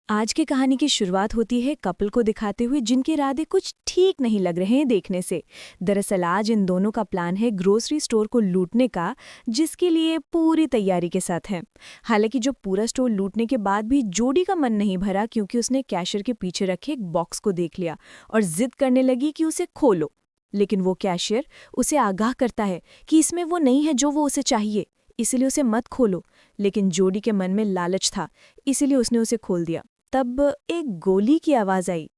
आज की कहानी की शुरुआत होती है कपल को दिखाते हुए जिनके इरादे कुछ ठीक नहीं लग रहे हैं देखने से। दरअसल आज इन दोनों का प्लान है ग्रोसरी स्टोर को लूटने का, जिसके लिए पूरी तैयारी के साथ है। हालांकि जो पूरा स्टोर लूटने के बाद भी जोडी का मन नहीं भरा, क्योंकि उसने कैशियर के पीछे रखे एक बॉक्स को देख लिया और जिद करने लगी कि उसे खोलो। लेकिन वो कैशियर उसे आगाह करता है कि इसमें वो नहीं है जो वो उसे चाहिए, इसलिए उसे मत खोलो। लेकिन जोडी के मन में लालच था, इसीलिए उसने उसे खोल दिया। तब एक गोली की आवाज़ आई।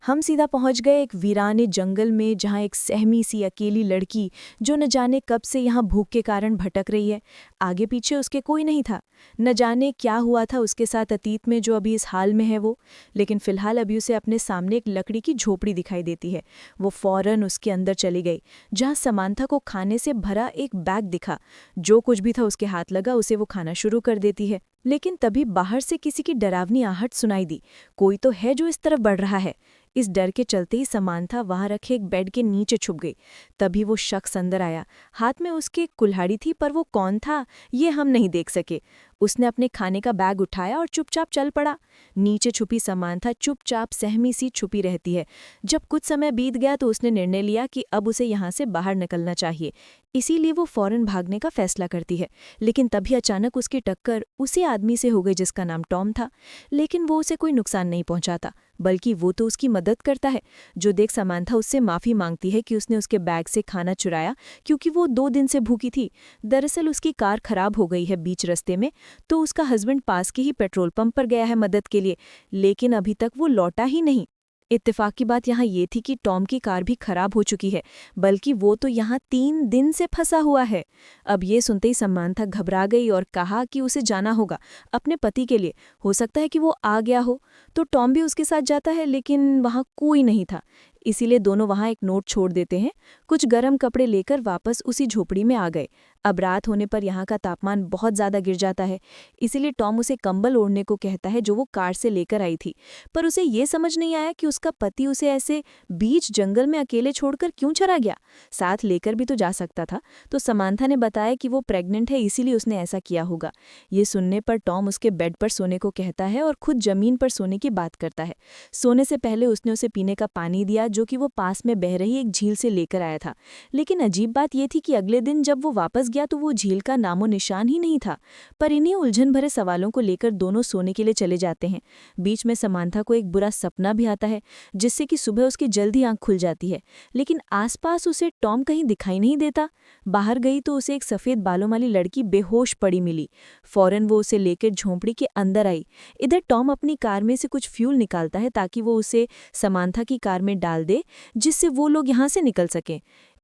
हम सीधा पहुंच गए एक वीराने जंगल में, जहां एक सहमी सी अकेली लड़की, जो न जाने कब से यहां भूख के कारण भटक रही है। आगे पीछे उसके कोई नहीं था। न जाने क्या हुआ था उसके साथ अतीत में, जो अभी इस हाल में है वो। लेकिन फिलहाल अभी उसे अपने सामने एक लकड़ी की झोपड़ी दिखाई देती है। वो फौरन उसके अंदर चली गई, जहां समांथा को खाने से भरा एक बैग दिखा। जो कुछ भी था उसके हाथ लगा, उसे वो खाना शुरू कर देती है। लेकिन तभी बाहर से किसी की डरावनी आहट सुनाई दी। कोई तो है जो इस तरफ बढ़ रहा है। इस डर के चलते ही समांथा वहां रखे एक बेड के नीचे छुप गई। तभी वो शख्स अंदर आया। हाथ में उसके कुल्हाड़ी थी, पर वो कौन था ये हम नहीं देख सके। उसने अपने खाने का बैग उठाया और चुपचाप चल पड़ा। नीचे छुपी समांथा चुपचाप सहमी सी छुपी रहती है। जब कुछ समय बीत गया तो उसने निर्णय लिया कि अब उसे यहाँ से बाहर निकलना चाहिए। इसीलिए वो फौरन भागने का फैसला करती है। लेकिन तभी अचानक उसकी टक्कर उसी आदमी से हो गई जिसका नाम टॉम था। लेकिन वो उसे कोई नुकसान नहीं पहुंचाता, बल्कि वो तो उसकी मदद करता है। जो देख समांथा उससे माफ़ी मांगती है कि उसने उसके बैग से खाना चुराया, क्योंकि वो 2 दिन से भूखी थी। दरअसल उसकी कार खराब हो गई है बीच रास्ते में, तो उसका हस्बैंड पास के ही पेट्रोल पंप पर गया है मदद के लिए, लेकिन अभी तक वो लौटा ही नहीं। इत्तेफाक की बात यहाँ ये थी कि टॉम की कार भी खराब हो चुकी है, बल्कि वो तो यहाँ 3 दिन से फंसा हुआ है। अब ये सुनते ही समांथा घबरा गई और कहा कि उसे जाना होगा अपने पति के लिए। हो सकता है कि वो आ गया हो। तो टॉम भी उसके साथ जाता है, लेकिन वहाँ कोई नहीं था। इसीलिए दोनों वहाँ एक नोट छोड़ देते हैं। कुछ गर्म कपड़े लेकर वापस उसी झोपड़ी में आ गए। अब रात होने पर यहाँ का तापमान बहुत ज़्यादा गिर जाता है। इसीलिए टॉम उसे कंबल ओढ़ने को कहता है, जो वो कार से लेकर आई थी। पर उसे ये समझ नहीं आया कि उसका पति उसे ऐसे बीच जंगल में अकेले छोड़कर क्यों चला गया। साथ लेकर भी तो जा सकता था। तो समांथा ने बताया कि वो प्रेग्नेंट है, इसीलिए उसने ऐसा किया होगा। ये सुनने पर टॉम उसके बेड पर सोने को कहता है और खुद जमीन पर सोने की बात करता है। सोने से पहले उसने उसे पीने का पानी दिया, जो कि वो पास में बह रही एक झील से लेकर आया था। लेकिन अजीब बात यह थी कि अगले दिन जब वो वापस गया तो वो झील का नामो निशान ही नहीं था। पर इन्हीं उलझन भरे सवालों को लेकर दोनों सोने के लिए चले जाते हैं। बीच में समांथा को एक बुरा सपना भी आता है, जिससे कि सुबह उसकी जल्दी आंख खुल जाती है। लेकिन आसपास उसे टॉम कहीं दिखाई नहीं देता। बाहर गई तो उसे एक सफ़ेद बालों वाली लड़की बेहोश पड़ी मिली। फौरन वो उसे लेकर झोंपड़ी के अंदर आई। इधर टॉम अपनी कार में से कुछ फ्यूल निकालता है ताकि वो उसे समांथा की कार में डाल दे, जिससे वो लोग यहाँ से निकल सकें।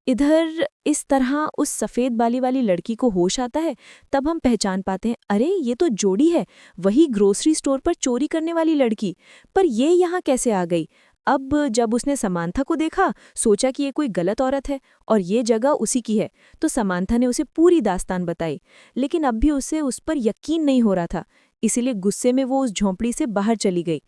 इधर इस तरह उस सफ़ेद बाली वाली लड़की को होश आता है। तब हम पहचान पाते हैं, अरे ये तो जोड़ी है, वही ग्रोसरी स्टोर पर चोरी करने वाली लड़की। पर ये यहाँ कैसे आ गई? अब जब उसने समांथा को देखा, सोचा कि ये कोई गलत औरत है और ये जगह उसी की है। तो समांथा ने उसे पूरी दास्तान बताई, लेकिन अब भी उसे उस पर यकीन नहीं हो रहा था। इसीलिए गुस्से में वो उस झोंपड़ी से बाहर चली गई।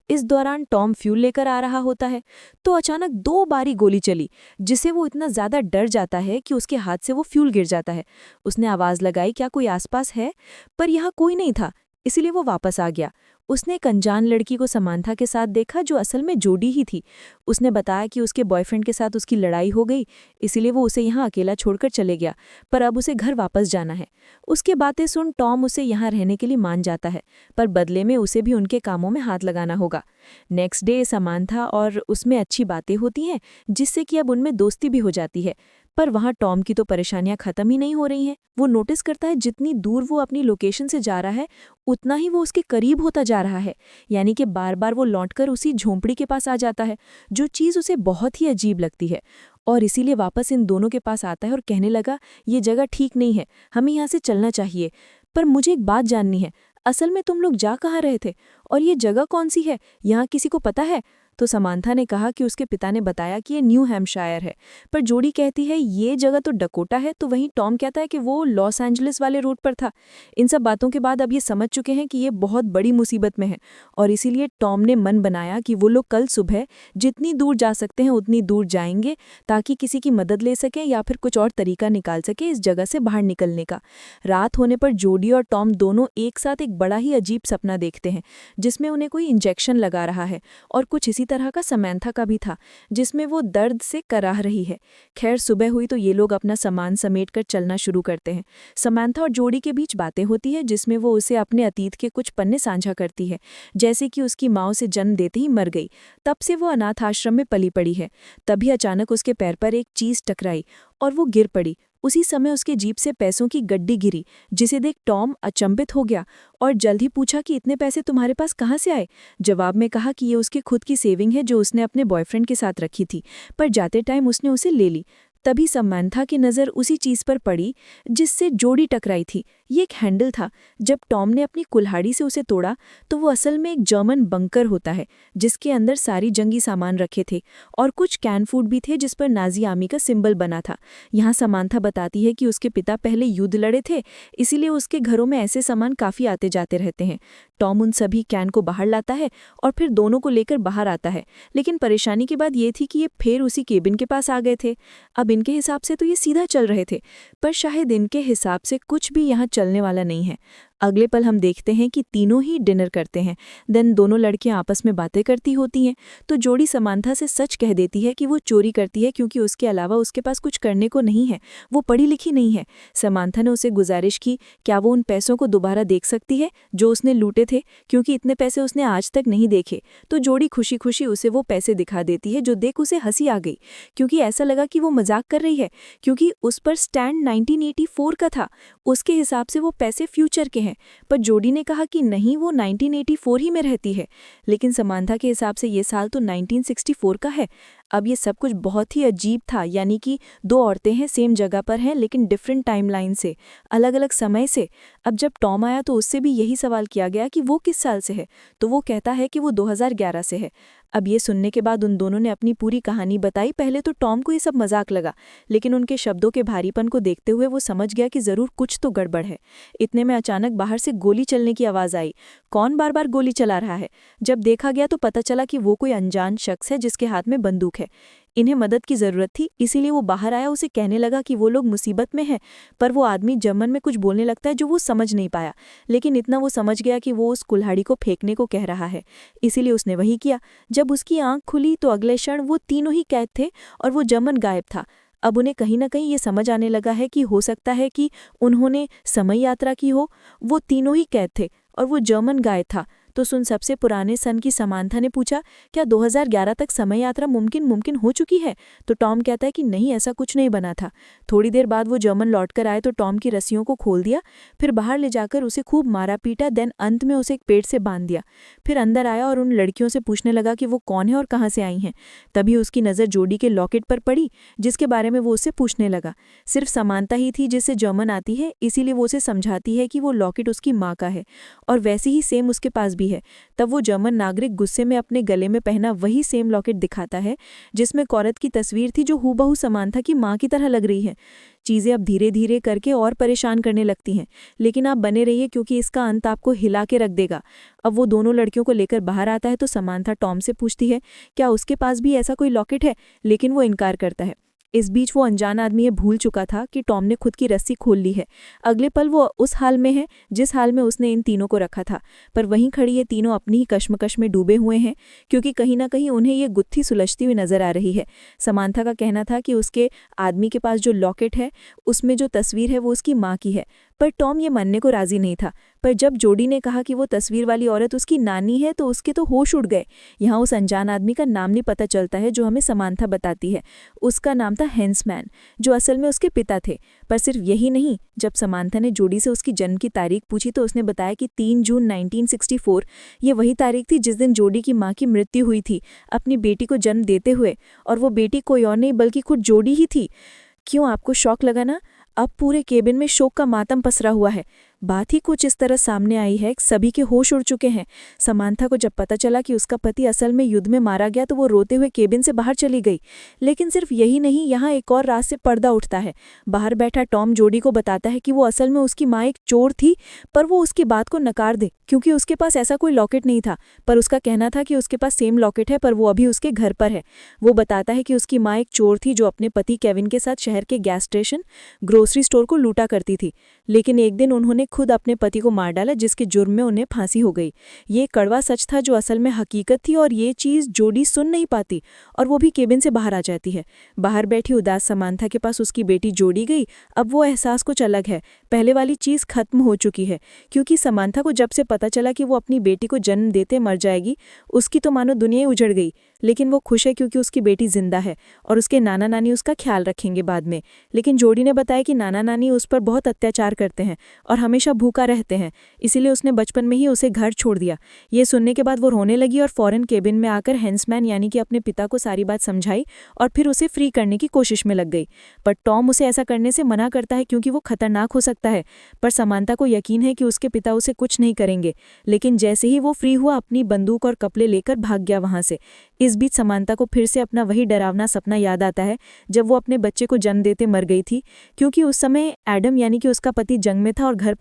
इस दौरान टॉम फ्यूल लेकर आ रहा होता है, तो अचानक 2 बारी गोली चली, जिससे वो इतना ज़्यादा डर जाता है कि उसके हाथ से वो फ्यूल गिर जाता है। उसने आवाज़ लगाई, क्या कोई आसपास है? पर यहाँ कोई नहीं था, इसीलिए वो वापस आ गया। उसने एक अनजान लड़की को समांथा के साथ देखा, जो असल में जोडी ही थी। उसने बताया कि उसके बॉयफ्रेंड के साथ उसकी लड़ाई हो गई, इसीलिए वो उसे यहाँ अकेला छोड़कर चले गया। पर अब उसे घर वापस जाना है। उसके बातें सुन टॉम उसे यहाँ रहने के लिए मान जाता है, पर बदले में उसे भी उनके कामों में हाथ लगाना होगा। नेक्स्ट डे समांथा और उसमें अच्छी बातें होती हैं, जिससे कि अब उनमें दोस्ती भी हो जाती है। पर वहाँ टॉम की तो परेशानियां खत्म ही नहीं हो रही हैं। वो नोटिस करता है जितनी दूर वो अपनी लोकेशन से जा रहा है, उतना ही वो उसके करीब होता जा रहा है। यानी कि बार बार वो लौटकर उसी झोंपड़ी के पास आ जाता है, जो चीज़ उसे बहुत ही अजीब लगती है। और इसीलिए वापस इन दोनों के पास आता है और कहने लगा, ये जगह ठीक नहीं है, हमें यहाँ से चलना चाहिए। पर मुझे एक बात जाननी है, असल में तुम लोग जा कहाँ रहे थे और ये जगह कौन सी है, यहाँ किसी को पता है? तो समांथा ने कहा कि उसके पिता ने बताया कि ये न्यू हैम्पशायर है, पर जोडी कहती है ये जगह तो डकोटा है, तो वहीं टॉम कहता है कि वो लॉस एंजलिस वाले रूट पर था। इन सब बातों के बाद अब ये समझ चुके हैं कि ये बहुत बड़ी मुसीबत में है, और इसीलिए टॉम ने मन बनाया कि वो लोग कल सुबह जितनी दूर जा सकते हैं उतनी दूर जाएंगे, ताकि किसी की मदद ले सकें या फिर कुछ और तरीका निकाल सके इस जगह से बाहर निकलने का। रात होने पर जोडी और टॉम दोनों एक साथ एक बड़ा ही अजीब सपना देखते हैं, जिसमें उन्हें कोई इंजेक्शन लगा रहा है, और कुछ इसी तरह का समैंथा का भी था, जिसमें वो दर्द से कराह रही है। खैर सुबह हुई तो ये लोग अपना सामान समेट कर चलना शुरू करते हैं। समैंथा और जोडी के बीच बातें होती है, जिसमें वो उसे अपने अतीत के कुछ पन्ने साझा करती है, जैसे कि उसकी माँ उसे जन्म देते ही मर गई, तब से वो अनाथ आश्रम में पली पड़ी है। तभी अचानक उसके पैर पर एक चीज टकराई और वो गिर पड़ी। उसी समय उसके जीप से पैसों की गड्डी गिरी, जिसे देख टॉम अचंभित हो गया और जल्द ही पूछा कि इतने पैसे तुम्हारे पास कहाँ से आए। जवाब में कहा कि ये उसकी खुद की सेविंग है जो उसने अपने बॉयफ्रेंड के साथ रखी थी, पर जाते टाइम उसने उसे ले ली। तभी समैंथा की नज़र उसी चीज़ पर पड़ी जिससे जोडी टकराई थी। ये एक हैंडल था। जब टॉम ने अपनी कुल्हाड़ी से उसे तोड़ा तो वो असल में एक जर्मन बंकर होता है, जिसके अंदर सारी जंगी सामान रखे थे और कुछ कैन फूड भी थे जिस पर नाजी आर्मी का सिंबल बना था। यहाँ समैंथा बताती है कि उसके पिता पहले युद्ध लड़े थे, इसीलिए उसके घरों में ऐसे सामान काफ़ी आते जाते रहते हैं। टॉम उन सभी कैन को बाहर लाता है और फिर दोनों को लेकर बाहर आता है, लेकिन परेशानी की बात ये थी कि ये फिर उसी केबिन के पास आ गए थे। अब इनके हिसाब से तो ये सीधा चल रहे थे, पर शायद इनके हिसाब से कुछ भी यहाँ चलने वाला नहीं है। अगले पल हम देखते हैं कि तीनों ही डिनर करते हैं। देन दोनों लड़कियां आपस में बातें करती होती हैं, तो जोडी समैंथा से सच कह देती है कि वो चोरी करती है क्योंकि उसके अलावा उसके पास कुछ करने को नहीं है, वो पढ़ी लिखी नहीं है। समैंथा ने उसे गुजारिश की क्या वो उन पैसों को दोबारा देख सकती है जो उसने लूटे थे, क्योंकि इतने पैसे उसने आज तक नहीं देखे। तो जोडी खुशी खुशी उसे वो पैसे दिखा देती है, जो देख उसे हंसी आ गई, क्योंकि ऐसा लगा कि वो मजाक कर रही है, क्योंकि उस पर स्टैंड 1984 का था। उसके हिसाब से वो पैसे फ्यूचर के हैं। पर जोडी ने कहा कि नहीं, वो 1984 ही में रहती है, लेकिन समैंथा के हिसाब से ये साल तो 1964 का है। अब ये सब कुछ बहुत ही अजीब था, यानी कि दो औरतें हैं, सेम जगह पर हैं लेकिन डिफरेंट टाइमलाइन से, अलग अलग समय से। अब जब टॉम आया तो उससे भी यही सवाल किया गया कि वो किस साल से है, तो वो कहता है कि वो 2011 से है। अब ये सुनने के बाद उन दोनों ने अपनी पूरी कहानी बताई। पहले तो टॉम को ये सब मजाक लगा, लेकिन उनके शब्दों के भारीपन को देखते हुए वो समझ गया कि ज़रूर कुछ तो गड़बड़ है। इतने में अचानक बाहर से गोली चलने की आवाज़ आई। कौन बार बार गोली चला रहा है? जब देखा गया तो पता चला कि वो कोई अनजान शख्स है जिसके हाथ में बंदूक है। इन्हें मदद की ज़रूरत थी, इसीलिए वो बाहर आया। उसे कहने लगा कि वो लोग मुसीबत में हैं, पर वो आदमी जर्मन में कुछ बोलने लगता है जो वो समझ नहीं पाया, लेकिन इतना वो समझ गया कि वो उस कुल्हाड़ी को फेंकने को कह रहा है, इसीलिए उसने वही किया। जब उसकी आंख खुली तो अगले क्षण वो तीनों ही कैद थे और वो जर्मन गायब था। अब उन्हें कहीं ना कहीं ये समझ आने लगा है कि हो सकता है कि उन्होंने समय यात्रा की हो। वो तीनों ही कैद थे और वो जर्मन गायब था। तो सुन सबसे पुराने सन की समैंथा ने पूछा, क्या 2011 तक समय यात्रा मुमकिन हो चुकी है? तो टॉम कहता है कि नहीं, ऐसा कुछ नहीं बना था। थोड़ी देर बाद वो जर्मन लौटकर आए तो टॉम की रस्सियों को खोल दिया, फिर बाहर ले जाकर उसे खूब मारा पीटा, देन अंत में उसे एक पेड़ से बांध दिया। फिर अंदर आया और उन लड़कियों से पूछने लगा कि वो कौन है और कहाँ से आई हैं। तभी उसकी नज़र जोडी के लॉकेट पर पड़ी, जिसके बारे में वो उससे पूछने लगा। सिर्फ समैंथा ही थी जिससे जर्मन आती है, इसीलिए वो उसे समझाती है कि वो लॉकेट उसकी माँ का है और वैसे ही सेम उसके पास भी है। तब वो जर्मन नागरिक गुस्से में अपने गले में पहना वही सेम लॉकेट दिखाता है जिसमें एक औरत की तस्वीर थी जो हूबहू समैंथा की माँ की तरह लग रही है। चीज़ें अब धीरे धीरे करके और परेशान करने लगती हैं, लेकिन आप बने रहिए क्योंकि इसका अंत आपको हिला के रख देगा। अब वो दोनों लड़कियों को लेकर बाहर आता है तो समैंथा टॉम से पूछती है क्या उसके पास भी ऐसा कोई लॉकेट है, लेकिन वो इनकार करता है। इस बीच वो अनजान आदमी ये भूल चुका था कि टॉम ने खुद की रस्सी खोल ली है। अगले पल वो उस हाल में है जिस हाल में उसने इन तीनों को रखा था, पर वहीं खड़ी ये तीनों अपनी ही कश्मकश में डूबे हुए हैं, क्योंकि कहीं ना कहीं उन्हें ये गुत्थी सुलझती हुई नजर आ रही है। समैंथा का कहना था कि उसके आदमी के पास जो लॉकेट है उसमें जो तस्वीर है वो उसकी माँ की है, पर टॉम ये मानने को राजी नहीं था। पर जब जोडी ने कहा कि वो तस्वीर वाली औरत उसकी नानी है तो उसके तो होश उड़ गए। यहाँ उस अनजान आदमी का नाम नहीं पता चलता है जो हमें समैंथा बताती है। उसका नाम था हेंसमैन, जो असल में उसके पिता थे। पर सिर्फ यही नहीं, जब समैंथा ने जोडी से उसकी जन्म की तारीख पूछी तो उसने बताया कि 3 जून 1964 ये वही तारीख थी जिस दिन जोडी की माँ की मृत्यु हुई थी अपनी बेटी को जन्म देते हुए, और वो बेटी कोई और नहीं बल्कि खुद जोडी ही थी। क्यों, आपको शौक लगा ना? अब पूरे केबिन में शोक का मातम पसरा हुआ है। बात ही कुछ इस तरह सामने आई है कि सभी के होश उड़ चुके हैं। समांथा को जब पता चला कि उसका पति असल में युद्ध में मारा गया तो वो रोते हुए केबिन से बाहर चली गई। लेकिन सिर्फ यही नहीं, यहाँ एक और राज से पर्दा उठता है। बाहर बैठा टॉम जोडी को बताता है कि वो असल में उसकी माँ एक चोर थी, पर वो उसकी बात को नकार दे क्योंकि उसके पास ऐसा कोई लॉकेट नहीं था। पर उसका कहना था कि उसके पास सेम लॉकेट है, पर वो अभी उसके घर पर है। वो बताता है कि उसकी माँ एक चोर थी जो अपने पति केविन के साथ शहर के गैस स्टेशन, ग्रोसरी स्टोर को लूटा करती थी। लेकिन एक दिन उन्होंने खुद अपने पति को मार डाला, जिसके जुर्म में उन्हें फांसी हो गई। ये कड़वा सच था जो असल में हकीकत थी, और ये चीज़ जोडी सुन नहीं पाती और वो भी केबिन से बाहर आ जाती है। बाहर बैठी उदास समांथा के पास उसकी बेटी जोडी गई। अब वो एहसास कुछ अलग है। पहले वाली चीज़ खत्म हो चुकी है, क्योंकि समांथा को जब से पता चला कि वो अपनी बेटी को जन्म देते मर जाएगी, उसकी तो मानो दुनिया ही उजड़ गई। लेकिन वो खुश है क्योंकि उसकी बेटी जिंदा है और उसके नाना नानी उसका ख्याल रखेंगे बाद में। लेकिन जोडी ने बताया कि नाना नानी उस पर बहुत अत्याचार करते हैं और हमेशा भूखा रहते हैं, इसीलिए उसने बचपन में ही उसे घर छोड़ दिया। ये सुनने के बाद वो रोने लगी और फौरन केबिन में आकर हैंसमैन यानी कि अपने पिता को सारी बात समझाई और फिर उसे फ्री करने की कोशिश में लग गई। पर टॉम उसे ऐसा करने से मना करता है क्योंकि वो खतरनाक हो सकता है। पर समांथा को यकीन है कि उसके पिता उसे कुछ नहीं करेंगे। लेकिन जैसे ही वो फ्री हुआ, अपनी बंदूक और कपड़े लेकर भाग गया वहां से। इस बीच समांथा को फिर से अपना वही डरावना सपना याद आता है जब वो अपने बच्चे को जन्म देते मर गई थी, क्योंकि उस समय एडम यानी कि उसका पति जंग में था और घर